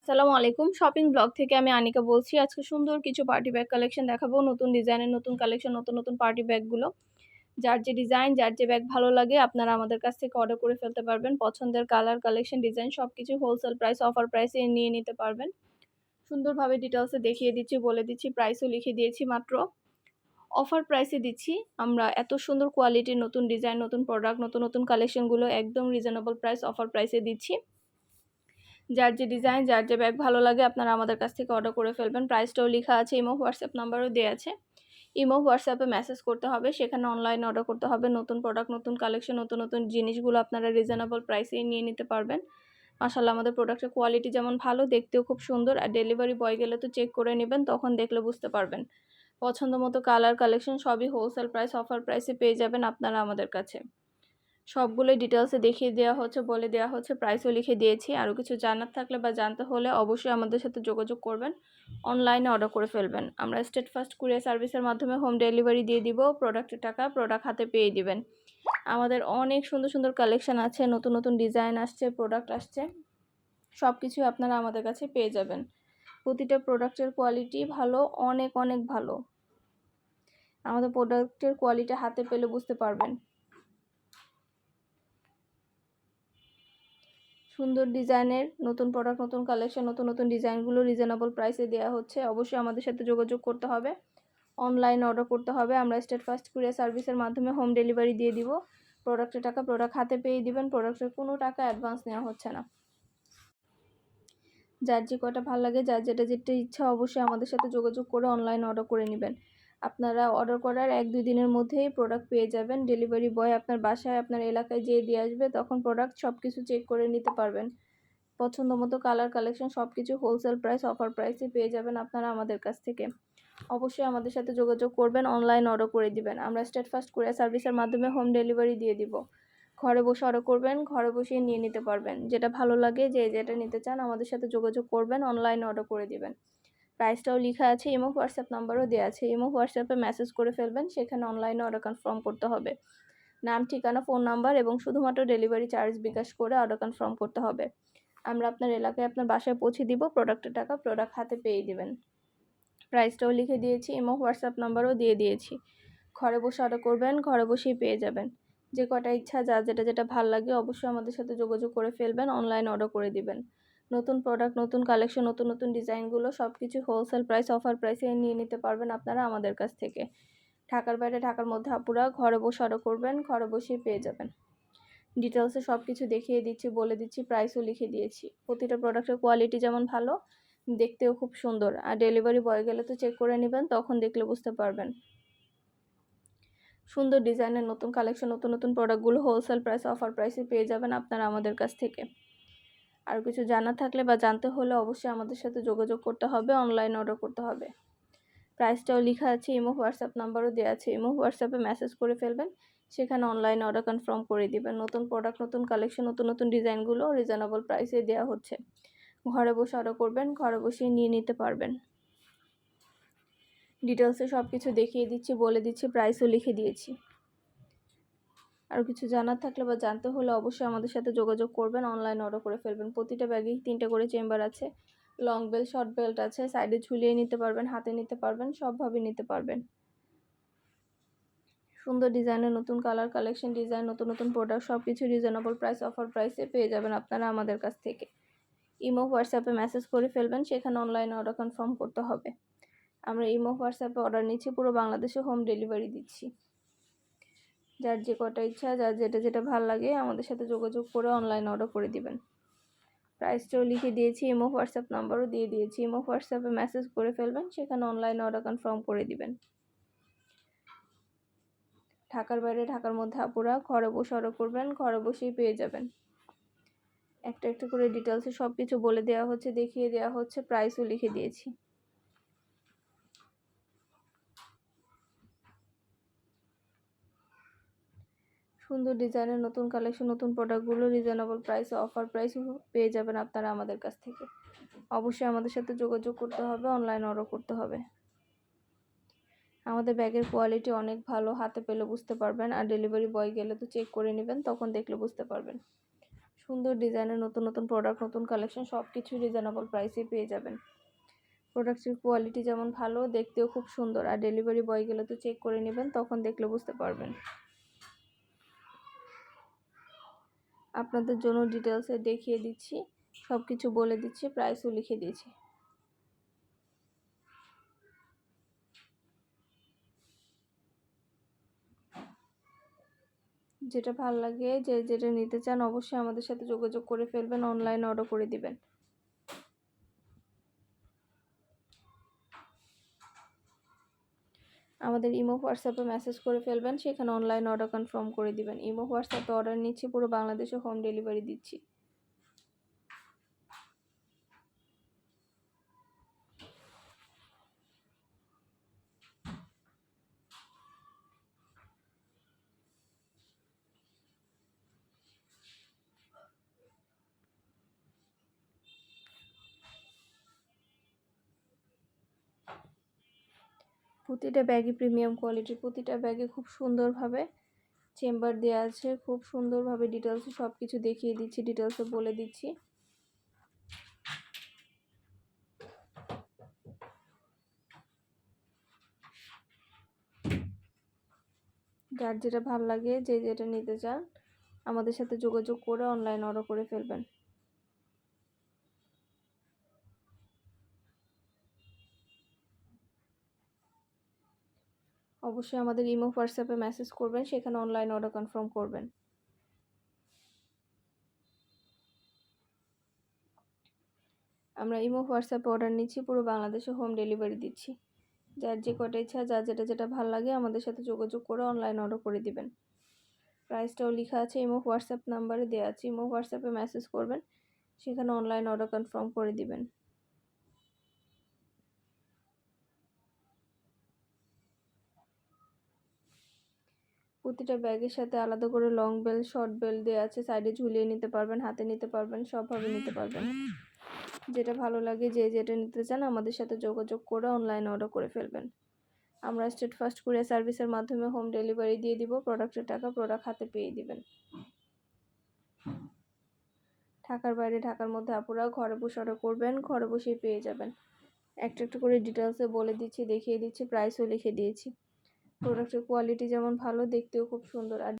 আসসালামু আলাইকুম। Shopping blog থেকে আমি আনিকা বলছি। আজকে সুন্দর কিছু পার্টি ব্যাগ কালেকশন দেখাবো। নতুন ডিজাইনের নতুন কালেকশন, নতুন নতুন পার্টি ব্যাগগুলো। যার যে ডিজাইন, যার যে ব্যাগ ভালো লাগে আপনারা আমাদের কাছ থেকে অর্ডার করে ফেলতে পারবেন। পছন্দের কালার, কালেকশন, ডিজাইন সবকিছু হোলসেল প্রাইস, অফার প্রাইসে নিয়ে নিতে পারবেন। সুন্দরভাবে ডিটেইলসে দেখিয়ে দিচ্ছি, বলে দিচ্ছি, প্রাইসও লিখে দিয়েছি মাত্র। অফার প্রাইসে দিচ্ছি। আমরা এত সুন্দর কোয়ালিটির নতুন ডিজাইন, নতুন প্রোডাক্ট, নতুন নতুন কালেকশনগুলো একদম রিজনেবল প্রাইস, অফার প্রাইসে দিচ্ছি। যার যে ডিজাইন, যার যে ব্যাগ ভালো লাগে আপনারা আমাদের কাছ থেকে অর্ডার করে ফেলবেন। প্রাইসটাও লেখা আছে, ইমো হোয়াটসঅ্যাপ নাম্বারও দেওয়া আছে। ইমো হোয়াটসঅ্যাপে মেসেজ করতে হবে, সেখানে অনলাইনে অর্ডার করতে হবে। নতুন প্রোডাক্ট, নতুন কালেকশন, নতুন নতুন জিনিসগুলো আপনারা রিজনেবল প্রাইসেই নিয়ে নিতে পারবেন। মাশাআল্লাহ, আমাদের প্রোডাক্টের কোয়ালিটি যেমন ভালো, দেখতেও খুব সুন্দর। আর ডেলিভারি বয় গেলে তো চেক করে নেবেন, তখন দেখলে বুঝতে পারবেন। পছন্দ মতো কালার, কালেকশন সবই হোলসেল প্রাইস, অফার প্রাইসে পেয়ে যাবেন আপনারা আমাদের কাছে। সবগুলোই ডিটেইলসে দেখিয়ে দেওয়া হচ্ছে, বলে দেওয়া হচ্ছে, প্রাইসও লিখে দিয়েছি। আরও কিছু জানার থাকলে বা জানতে হলে অবশ্যই আমাদের সাথে যোগাযোগ করবেন, অনলাইনে অর্ডার করে ফেলবেন। আমরা স্টেট ফার্স্ট কুরিয়ার সার্ভিসের মাধ্যমে হোম ডেলিভারি দিয়ে দিব। প্রোডাক্টের টাকা প্রোডাক্ট হাতে পেয়ে দিবেন। আমাদের অনেক সুন্দর সুন্দর কালেকশন আছে, নতুন নতুন ডিজাইন আসছে, প্রোডাক্ট আসছে, সব কিছুই আপনারা আমাদের কাছে পেয়ে যাবেন। প্রতিটা প্রোডাক্টের কোয়ালিটি ভালো, অনেক অনেক ভালো। আমাদের প্রোডাক্টের কোয়ালিটি হাতে পেলে বুঝতে পারবেন। সুন্দর ডিজাইনের নতুন প্রোডাক্ট, নতুন কালেকশন, নতুন নতুন ডিজাইনগুলো রিজনেবল প্রাইসে দেওয়া হচ্ছে। অবশ্যই আমাদের সাথে যোগাযোগ করতে হবে, অনলাইন অর্ডার করতে হবে। আমরা স্টেট ফার্স্ট কুরিয়ার সার্ভিসের মাধ্যমে হোম ডেলিভারি দিয়ে দিব। প্রোডাক্টের টাকা প্রোডাক্ট হাতে পেয়ে দিবেন। প্রোডাক্টের কোনো টাকা অ্যাডভান্স নেওয়া হচ্ছে না। যার যে কয়টা ভালো লাগে, যার যেটা ইচ্ছা অবশ্যই আমাদের সাথে যোগাযোগ করে অনলাইন অর্ডার করে নেবেন। আপনারা অর্ডার করার 1-2 দিনের মধ্যেই প্রোডাক্ট পেয়ে যাবেন। ডেলিভারি বয় আপনার বাসায়, আপনার এলাকায় যেয়ে দিয়ে আসবে, তখন প্রোডাক্ট সব কিছু চেক করে নিতে পারবেন। পছন্দ মতো কালার, কালেকশন সব কিছু হোলসেল প্রাইস, অফার প্রাইসে পেয়ে যাবেন আপনারা আমাদের কাছ থেকে। অবশ্যই আমাদের সাথে যোগাযোগ করবেন, অনলাইন অর্ডার করে দিবেন। আমরা স্টেট ফার্স্ট কুরিয়ার সার্ভিসের মাধ্যমে হোম ডেলিভারি দিয়ে দিব। ঘরে বসে অর্ডার করবেন, ঘরে বসেই নিয়ে নিতে পারবেন। যেটা ভালো লাগে, যে যেটা নিতে চান আমাদের সাথে যোগাযোগ করবেন, অনলাইন অর্ডার করে দিবেন। প্রাইসটাও লেখা আছে, ইমো হোয়াটসঅ্যাপ নাম্বারও দেওয়া আছে। ইমো হোয়াটসঅ্যাপে মেসেজ করে ফেলবেন, সেখানে অনলাইনে অর্ডার কনফার্ম করতে হবে। নাম, ঠিকানা, ফোন নাম্বার এবং শুধুমাত্র ডেলিভারি চার্জ বিকাশ করে অর্ডার কনফার্ম করতে হবে। আমরা আপনার এলাকায়, আপনার বাসায় পৌঁছে দিব। প্রোডাক্টের টাকা প্রোডাক্ট হাতে পেয়ে দিবেন। প্রাইসটাও লিখে দিয়েছি, ইমো হোয়াটসঅ্যাপ নাম্বারও দিয়ে দিয়েছি। ঘরে বসে অর্ডার করবেন, ঘরে বসেই পেয়ে যাবেন। যে কটা ইচ্ছা, যার যেটা যেটা ভাল লাগে অবশ্যই আমাদের সাথে যোগাযোগ করে ফেলবেন, অনলাইন অর্ডার করে দিবেন। নতুন প্রোডাক্ট, নতুন কালেকশন, নতুন নতুন ডিজাইনগুলো সব কিছু হোলসেল প্রাইস, অফার প্রাইসে নিয়ে নিতে পারবেন আপনারা আমাদের কাছ থেকে। ঢাকার বাইরে, ঢাকার মধ্যে আপুরা ঘরে বসে অর্ডার করবেন, ঘরে বসেই পেয়ে যাবেন। ডিটেলসে সব কিছু দেখিয়ে দিচ্ছি, বলে দিচ্ছি, প্রাইসও লিখে দিয়েছি। প্রতিটা প্রোডাক্টের কোয়ালিটি যেমন ভালো, দেখতেও খুব সুন্দর। আর ডেলিভারি বয় গেলে তো চেক করে নেবেন, তখন দেখলে বুঝতে পারবেন। সুন্দর ডিজাইনের নতুন কালেকশন, নতুন নতুন প্রোডাক্টগুলো হোলসেল প্রাইস, অফার প্রাইসে পেয়ে যাবেন আপনারা আমাদের কাছ থেকে। আর কিছু জানা থাকলে বা জানতে হলে অবশ্যই আমাদের সাথে যোগাযোগ করতে হবে, অনলাইন অর্ডার করতে হবে। প্রাইসটাও লেখা আছে, ইমো হোয়াটসঅ্যাপ নাম্বারও দেওয়া আছে। ইমো হোয়াটসঅ্যাপে মেসেজ করে ফেলবেন, সেখানে অনলাইন অর্ডার কনফার্ম করে দিবেন। নতুন প্রোডাক্ট, নতুন কালেকশন, নতুন নতুন ডিজাইনগুলো রিজনেবল প্রাইসে দেওয়া হচ্ছে। ঘরে বসে অর্ডার করবেন, ঘরে বসেই নিয়ে নিতে পারবেন। ডিটেলসে সব কিছু দেখিয়ে দিচ্ছি, বলে দিচ্ছি, প্রাইসও লিখে দিয়েছি। আর কিছু জানার থাকলে বা জানতে হলে অবশ্যই আমাদের সাথে যোগাযোগ করবেন, অনলাইন অর্ডার করে ফেলবেন। প্রতিটা ব্যাগেই 3টে করে চেম্বার আছে, লং বেল্ট, শর্ট বেল্ট আছে, সাইডে ঝুলিয়ে নিতে পারবেন, হাতে নিতে পারবেন, সবভাবে নিতে পারবেন। সুন্দর ডিজাইনের নতুন কালার, কালেকশন, ডিজাইন, নতুন নতুন প্রোডাক্ট সব কিছু রিজনেবল প্রাইস, অফার প্রাইসে পেয়ে যাবেন আপনারা আমাদের কাছ থেকে। ইমো হোয়াটসঅ্যাপে মেসেজ করে ফেলবেন, সেখানে অনলাইনে অর্ডার কনফার্ম করতে হবে। আমরা ইমো হোয়াটসঅ্যাপে অর্ডার নিচ্ছি, পুরো বাংলাদেশে হোম ডেলিভারি দিচ্ছি। যার যে কটা ইচ্ছা, যার যেটা যেটা ভালো লাগে আমাদের সাথে যোগাযোগ করে অনলাইন অর্ডার করে দিবেন। প্রাইসটাও লিখে দিয়েছি, ইমো হোয়াটসঅ্যাপ নাম্বারও দিয়ে দিয়েছি। ইমো হোয়াটসঅ্যাপে মেসেজ করে ফেলবেন, সেখানে অনলাইন অর্ডার কনফার্ম করে দিবেন। ঢাকার বাইরে, ঢাকার মধ্যে আপুরা ঘরে বসে অর্ডার করবেন, ঘরে বসেই পেয়ে যাবেন। একটা একটা করে ডিটেলসে সব কিছু বলে দেওয়া হচ্ছে, দেখিয়ে দেওয়া হচ্ছে, প্রাইসও লিখে দিয়েছি। সুন্দর ডিজাইনের নতুন কালেকশন, নতুন প্রোডাক্টগুলো রিজনেবল প্রাইসে, অফার প্রাইসে পেয়ে যাবেন আপনারা আমাদের কাছ থেকে। অবশ্যই আমাদের সাথে যোগাযোগ করতে হবে, অনলাইন অর্ডার করতে হবে। আমাদের ব্যাগের কোয়ালিটি অনেক ভালো, হাতে পেলে বুঝতে পারবেন। আর ডেলিভারি বয় গেলে তো চেক করে নেবেন, তখন দেখলে বুঝতে পারবেন। সুন্দর ডিজাইনের নতুন প্রোডাক্ট, নতুন কালেকশন সব কিছুই রিজনেবল প্রাইসে পেয়ে যাবেন। প্রোডাক্টের কোয়ালিটি যেমন ভালো, দেখতেও খুব সুন্দর। আর ডেলিভারি বয় গেলে তো চেক করে নেবেন, তখন দেখলে বুঝতে পারবেন। আপনাদের জন্য ডিটেলসে দেখিয়ে দিচ্ছি, সব কিছু বলে দিচ্ছি, প্রাইসও লিখে দিয়েছি। যেটা ভালো লাগে, যেটা নিতে চান অবশ্যই আমাদের সাথে যোগাযোগ করে ফেলবেন, অনলাইনে অর্ডার করে দিবেন। আমাদের ইমো হোয়াটসঅ্যাপে মেসেজ করে ফেলবেন, সেখানে অনলাইন অর্ডার কনফার্ম করে দিবেন। ইমো হোয়াটসঅ্যাপে অর্ডার নিচ্ছি, পুরো বাংলাদেশে হোম ডেলিভারি দিচ্ছি। প্রতিটা ব্যাগই প্রিমিয়াম কোয়ালিটির, প্রতিটা ব্যাগে খুব সুন্দরভাবে চেম্বার দেওয়া আছে, খুব সুন্দরভাবে ডিটেলসে সব কিছু দেখিয়ে দিচ্ছি, ডিটেলসে বলে দিচ্ছি। যার যেটা ভালো লাগে, যেটা নিতে চান আমাদের সাথে যোগাযোগ করে অনলাইন অর্ডার করে ফেলবেন। অবশ্যই আমাদের ইমো হোয়াটসঅ্যাপে মেসেজ করবেন, সেখানে অনলাইন অর্ডার কনফার্ম করবেন। আমরা ইমো হোয়াটসঅ্যাপে অর্ডার নিচ্ছি, পুরো বাংলাদেশে হোম ডেলিভারি দিচ্ছি। যার যে কটা ইচ্ছা, যার যেটা ভালো লাগে আমাদের সাথে যোগাযোগ করে অনলাইন অর্ডার করে দিবেন। প্রাইসটাও লেখা আছে, ইমো হোয়াটসঅ্যাপ নাম্বারে দেওয়া আছে। ইমো হোয়াটসঅ্যাপে মেসেজ করবেন, সেখানে অনলাইন অর্ডার কনফার্ম করে দিবেন। প্রতিটা ব্যাগের সাথে আলাদা করে লং বেল, শর্ট বেল দেওয়া আছে, সাইডে ঝুলিয়ে নিতে পারবেন, হাতে নিতে পারবেন, সবভাবে নিতে পারবেন। যেটা ভালো লাগে, যেটা নিতে চান আমাদের সাথে যোগাযোগ করে অনলাইন অর্ডার করে ফেলবেন। আমরা স্টেট ফার্স্ট কুরিয়ার সার্ভিসের মাধ্যমে হোম ডেলিভারি দিয়ে দিব। প্রোডাক্টের টাকা প্রোডাক্ট হাতে পেয়ে দিবেন। ঢাকার বাইরে, ঢাকার মধ্যে আপুরা ঘরে বসে অর্ডার করবেন, ঘরে বসেই পেয়ে যাবেন। একটা করে ডিটেলসে বলে দিচ্ছি, দেখিয়ে দিচ্ছি, প্রাইসও লিখে দিয়েছি। প্রোডাক্টের কোয়ালিটি যেমন ভালো, দেখতেও খুব সুন্দর। আর